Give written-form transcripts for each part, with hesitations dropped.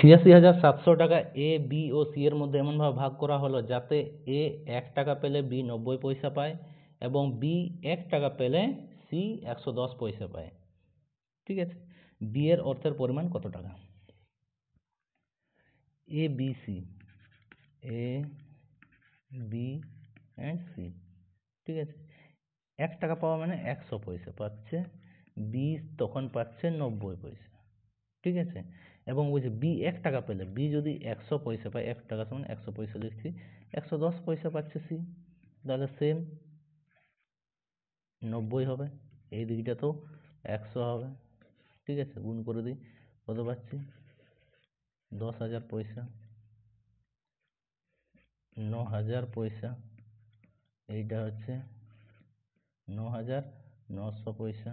৮৬,৭০০ টাকা A, B O C এর মধ্যে এমনভাবে ভাগ করা হলো যাতে এ ১ টাকা পেলে বি ৯০ পয়সা পায় এবং বি ১ টাকা পেলে সি ১১০ পয়সা পায়। ঠিক আছে, বি এর অর্থের পরিমাণ কত টাকা? A B C, A B and C, ঠিক আছে, ১ টাকা পাওয়া মানে ১০০ পয়সা পাচ্ছে, বি তখন পাচ্ছে ৯০ পয়সা। ঠিক আছে, এবং বলছে বি ১ টাকা পেলে, বি যদি ১০০ পয়সা পায়, ১ টাকা সমান ১০০ পয়সা লিখছি, ১১০ পয়সা পাচ্ছে সি, তাহলে সেম ৯০ হবে, এই দিকটাতেও ১০০ হবে। ঠিক আছে, গুণ করে দিই, কত পাচ্ছি? ১০,০০০ পয়সা, ৯,০০০ পয়সা, এইটা হচ্ছে ৯,৯০০ পয়সা।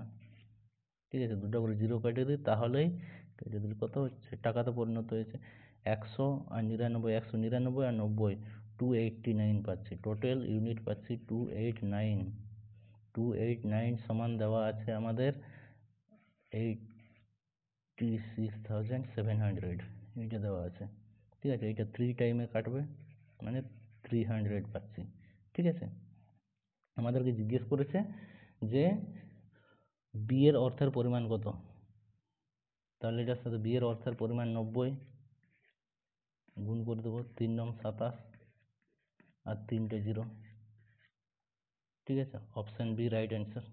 ঠিক আছে, দুটো করে জিরো কেটে দিই, তাহলেই কেটে দিলে কত হচ্ছে, টাকাতে পরিণত হয়েছে। ১০০ আর ৯৯, ১৯৯ আর ৯০, 289 পাচ্ছি, টোটাল ইউনিট পাচ্ছি 289। 289 সমান দেওয়া আছে আমাদের 86,700, এইটা দেওয়া আছে। ঠিক আছে, এইটা 3 টাইমে কাটবে মানে 300 পাচ্ছি। ঠিক আছে, আমাদেরকে জিজ্ঞেস করেছে যে বি এর অর্থের পরিমাণ কত, তাহলে এটার সাথে বি এর অর্থের পরিমাণ ৯০, গুণ করে দেবো, ৩ নং ২৭ আর ৩টে জিরো। ঠিক আছে, অপশান বি রাইট অ্যান্সার।